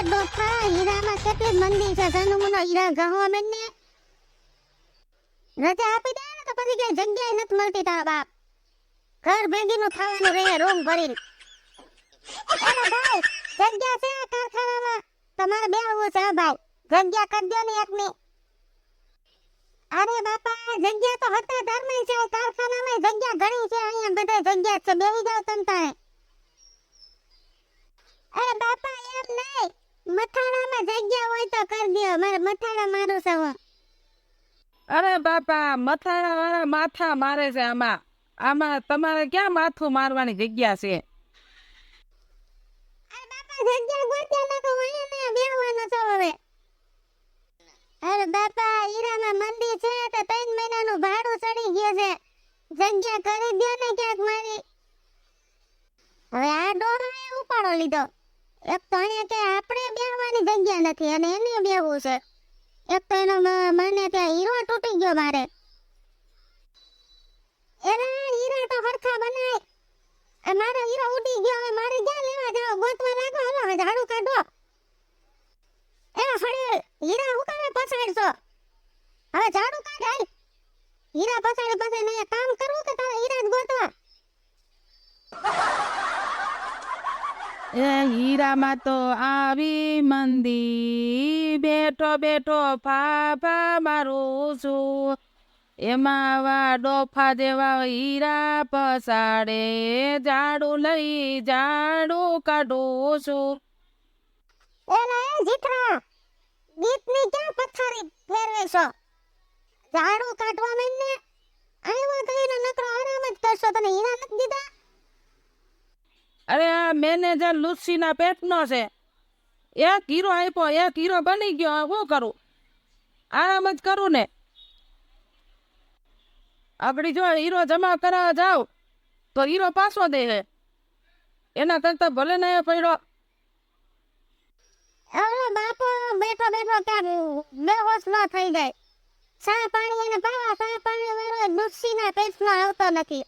ડોફા હીરામાં કેટલી મંદી છે સનુમનો હીરા ગહો મેને રજા આપી દે ને તો પછી કઈ જગ્યાએ નથી મળતી તારા બાપ ઘર ભેગીનું ખાવાનું રહે રૂમ ભરીને અરે ભાઈ જગ્યા છે કારખાનામાં તમારે બેહવું છે ભાઈ જગ્યા કરી દો ને એકની અરે બાપા જગ્યા તો હતા ધર્મે છે કારખાનામાં જગ્યા ઘણી છે અહીંયા બધા જગ્યા છે બેહી જાવ તમતાને અરે બાપા એમ નહીં મથાણામાં જગ્યા હોય તો કરી દો મારે મથાણા મારું છે હું અરે બાપા મથાણા વાળા માથા મારે છે આમાં તમારે ક્યાં માથું મારવાની જગ્યા છે અરે બાપા જગ્યા ગોત્યા નાખો અહીંયા બેહવાનો છો હવે અરે બાપા હીરામાં મંદી છે તો 3 મહિનાનું ભાડું ચડી ગયું છે જગ્યા કરી દો ને ક્યાંક મારી હવે આ ડોહાએ ઉપાડો લીધો એક તો અહીંયા કે આપણે બેહવાની જગ્યા નથી અને એને બેહવું છે એક તો એનો મને ત્યાં હીરો તૂટી ગયો મારે એના હીરા તો હરખા બનાય મારો હીરો ઉડી ગયો હવે મારે ક્યાં લેવા જાવ ગોતવા લાગો હાલો હવે ઝાડુ કાઢો એના ફળે હીરા ઉકાળે પછાડશો હવે ઝાડુ કાઢ હાલ હીરા પછાડે પછી મેં કામ કરવું કે તારે હીરા જ ગોતવા એ હીરામાં તો આવી મંદી બેઠો બેઠો ફાફા મારું છું એમાં આવા ડોફા જેવા હીરા પસાડે ઝાડુ લઈ ઝાડુ કાઢું છું એલા એ જીઠા ગીતની ક્યાં પથારી ફેરવે છો ઝાડુ કાઢવા મેને આવ્યો તો એનો નકરો આરામ જ કરશો તને હીરા નથી દીધા અરે આ મેનેજર લુસીના પેટનો છે એક હીરો આપ્યો એક હીરો બની ગયો શું કરું આરામ જ કરું ને આગળ જો હીરો જમા કરાવવા જાવ તો હીરો પાછો દે છે એના કરતા ભલે ને પડ્યો હવે બાપો બેઠો બેઠો ક્યાં બેહોશ ન થઈ જાય ચા પાણી એને પાવા ચા પાણી વેરો લુસીના પેટનો આવતો નથી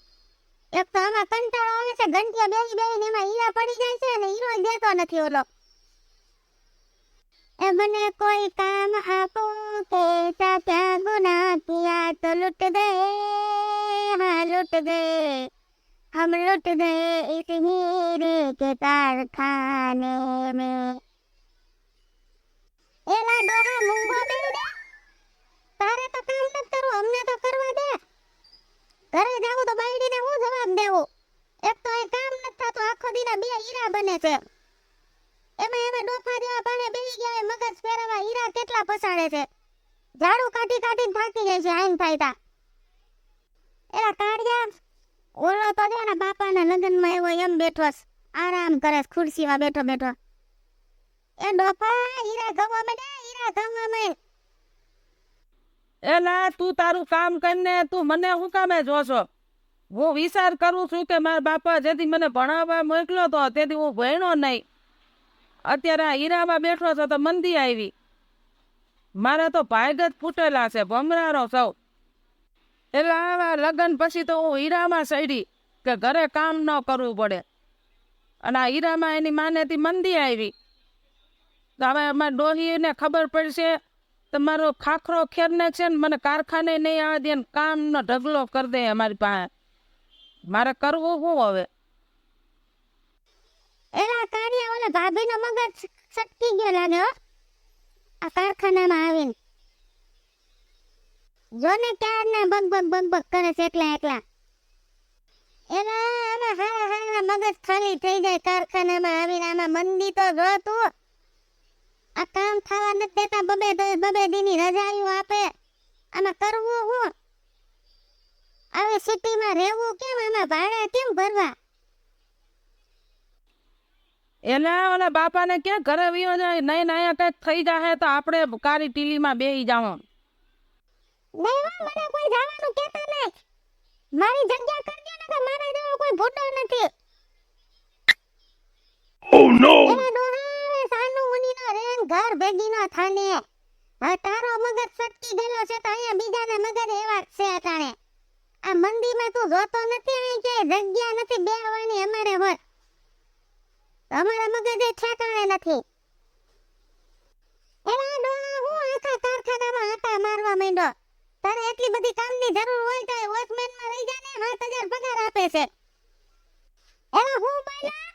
એક તો આમાં કંટાળો આવે છે ઘંટિયા બેહી બેહીને એમાં હીરા પડી જાય છે અને હીરો દેતો નથી ઓલો એ મને કોઈ કામ આપો કે ત્યાં ગુના કિયા તો લૂટ ગए हाँ लूट गए हम लूट गए इस हीरे के कारखाने में एला डोहा मूंगो दे તારે તો કામ ન કરવું અમને તો કરવા દે ઘરે જાવું તો બાયડીને હું જવાબ દેવું એક તો એ કામ ન થતું આખો દીના બે હીરા બને છે એમાં એમે ડોફા જેવા પાણે બેહી ગયા મગજ ફેરવા હીરા કેટલા પસાડે છે ઝાડુ કાઢી કાઢીને થાકી જાય છે આઈન થાય તા એલા કાઢ્યા ઓલો તો છે ને બાપાના લગ્નમાં એવો એમ બેઠો છે આરામ કરે છે ખુરશીમાં બેઠો બેઠો એ ડોફા હીરા ગમવા માંડે હીરા ગમવા માંડ એલા તું તારું કામ કરીને તું મને શું કામે જોશો હું વિચાર કરું છું કે મારા બાપા જેથી મને ભણાવવા મોકલ્યો તો તેથી હું ભણ્યો નહીં અત્યારે આ હીરામાં બેઠો છો તો મંદી આવી મારા તો ભાગ જ ફૂટેલા છે ભમરારો સૌ એટલે આવા લગ્ન પછી તો હું હીરામાં સડી કે ઘરે કામ ન કરવું પડે અને આ હીરામાં એની માનેથી મંદી આવી તો હવે અમારા ડોહીને ખબર પડશે તમારો ખાખરો ખેર નાખશે ને મને કારખાને નહીં આવવા દે ને કામનો ઢગલો કરી દે અમારી પાસે મારે કરવું શું હવે એલા કાઢ્યા ઓલા ભાભીનો મગજ સટકી ગયો લાગે હો આ કારખાનામાં આવીને જોને ક્યારના બગ કરે છે એકલા એલા આમાં હારા મગજ ખાલી થઈ જાય કારખાનામાં આવીને આમાં મંદી તો જો તું આ કામ થવા નથી દેતા બબે દીની રજાઈઓ આપે આમાં કરવું હું હવે સિટીમાં રહેવું કેમ આમાં ભાડા કેમ ભરવા એલા ઓલા બાપાને ક્યાં ઘરે વિયો જાય નહીં અહીંયા કંઈક થઈ જાય તો આપણે કારી ટીલીમાં બેસી જાવ નહીં મને કોઈ જવાનું કહેતા નહીં મારી જગ્યા કરી દો ને કે મારા જેવો કોઈ ભૂટો નથી Oh no! એના ડોહા સાનું મુનીનો રેન ઘર ભેગીનો થાને હવે તારો મગજ સટકી ગયેલો છે તો અહીંયા બીજાના મગજ એવા જ છે અટાણે આ મંદીમાં તું જોતો નથી અહીં કે જગ્યા નથી બેહવાની અમારે હોય અમારા મગજ ઠેકાણે નથી એલા ડોહા હું આખા કારખાનામાં આટા મારવા માંડ્યો. તારે એટલી બધી કામની જરૂર હોય તો વોચમેનમાં રહી જા ને 7000 પગાર આપે છે. એલા હું બોલ્યા?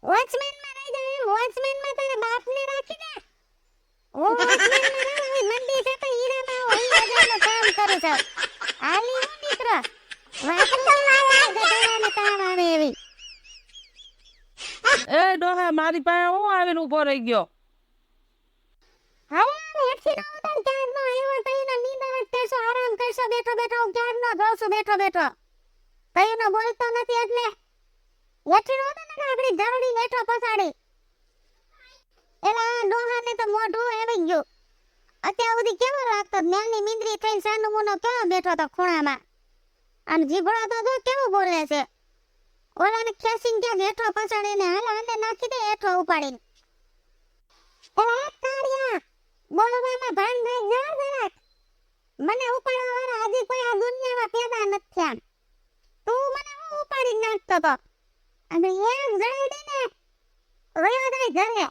વોચમેનમાં રહી જા એમ વોચમેનમાં તારા બાપને રાખી દે. હું વોચમેનમાં રહી મંડી છે તો હીરામાં હું હજારનું કામ કરું છું. આલી હું દીકરો વાપરવાને કામ આવે એવી. એ ડોહા મારી પાસે હું આવીને ઊભો રહી ગયો. હાલો હેઠી રહો તો ક્યારનો આવ્યો તઈનો નીંદર જ કરશો આરામ કરશો બેઠો બેઠો હું ક્યારનો જોઉં છું બેઠો બેઠો. તઈનો બોલતો નથી એટલે હેઠી રહો તો ને આપણી ધરડી બેઠો પસાડી. એલા ડોહાને તો મોઢું આવી ગયું. અત્યાર સુધી કેવો લાગતો જ્ઞાનની મીંદરી થઈને સાનો મુનો કેવો બેઠો તો ખૂણામાં. અને જીભડો તો જો કેવું બોલે છે. ઓલાને ખેંચીને ક્યાંક હેઠો પસાડીને હાલ આને નાખી દે હેઠો ઉપાડીને. એલા કાળિયા બોલવામાં ભાન રહી જા જરાક. મને ઉપાડવા વાળા હજી કોઈ આ દુનિયામાં પેદા નથી થયા. તું મને હું ઉપાડી નાખતો તો અને એક જણાઈ દે ને વયો જાય ઘરે.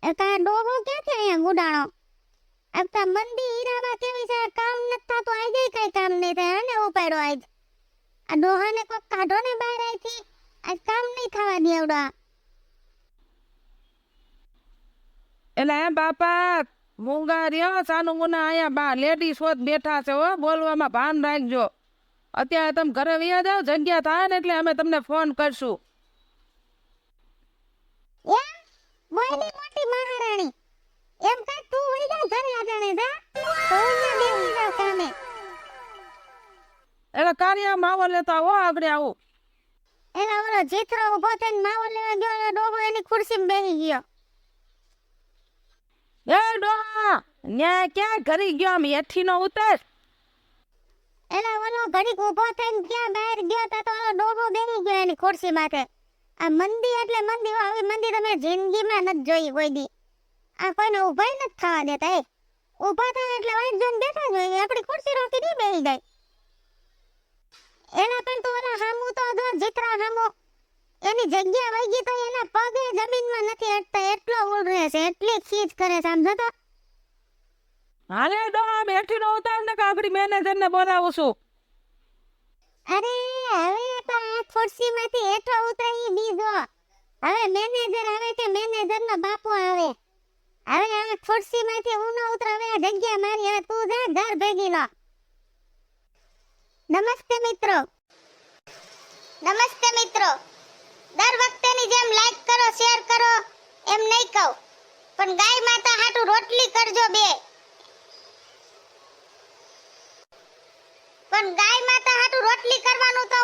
એ તારા ડોહો ક્યાંથી અહીંયા ગુડાણો? આપતા મંદી હીરામાં કેવી છે કામ નથી થતું આઈ જાય કઈ કામ નહીં થાય અને ઉપાડો આજ. આ ડોહાને કોક કાઢો ને બહાર આઈથી આજ કામ નહીં થવા દેવડા. એટલે એમ બાપા મૂંગા રહ્યો સાનું મુના અહીંયા બા લેડીઝ હોત બેઠા છે હો બોલવામાં ભાન રાખજો. અત્યારે તમે ઘરે વયા જાઓ જગ્યા થાય ને એટલે અમે તમને ફોન કરશું. એમ બોલી મોટી મહારાણી એમ કે તું વઈ જા ઘરે આજાણે જા તો અહીંયા બેસી જા સામે. એટલે કાર્ય માવો લેતા હો આગળ આવું. એલા ઓલો જીથરો ઊભો થઈને માવો લેવા ગયો અને ડોહો એની ખુરશીમાં બેસી ગયો. એ ડોહા ન્યા ક્યાં ઘરી ગયો આમ હેઠી નો ઉતર. એલા ઓલો ઘડીક ઊભો થઈને ક્યાં બહાર ગયો તા તો ઓલો ડોહો બેસી ગયો એની ખુરશી માથે. આ મંદી એટલે મંદી આવી મંદી તમે જિંદગીમાં નથી જોઈ કોઈ દી. આ કોઈને ઊભાઈ નથી થવા દેતા. એ ઊભા થાય એટલે વાઈટ જોઈને બેઠા જોઈએ આપણી ખુરશી રોકી દી બેસી જાય. એના પણ તો ઓલા હામુ તો જો જીતરા હામુ એની જગ્યા વઈ ગઈ તો એના પગે જમીનમાં નથી અટતા એટલો ઉડ રહે છે એટલી ખીચ કરે છે આમ જોતો. હાલે ડોહા આમ હેઠી નો ઉતાર ને કાકડી મેનેજર ને બોલાવું છું. અરે હવે તો આ ખુરશીમાંથી હેઠો ઉતરી બીજો. હવે મેનેજર આવે કે મેનેજરનો બાપુ આવે. હવે આ ખુરશીમાંથી હું ન ઉતર હવે આ જગ્યા મારી હવે તું જા ઘર ભેગી લો. નમસ્તે મિત્રો. નમસ્તે મિત્રો. દર વખતેની જેમ લાઈક કરો શેર કરો એમ નહીં કહું પણ ગાય માતા હાટુ રોટલી કરજો બે. પણ ગાય માતા હાટુ રોટલી કરવાનું તો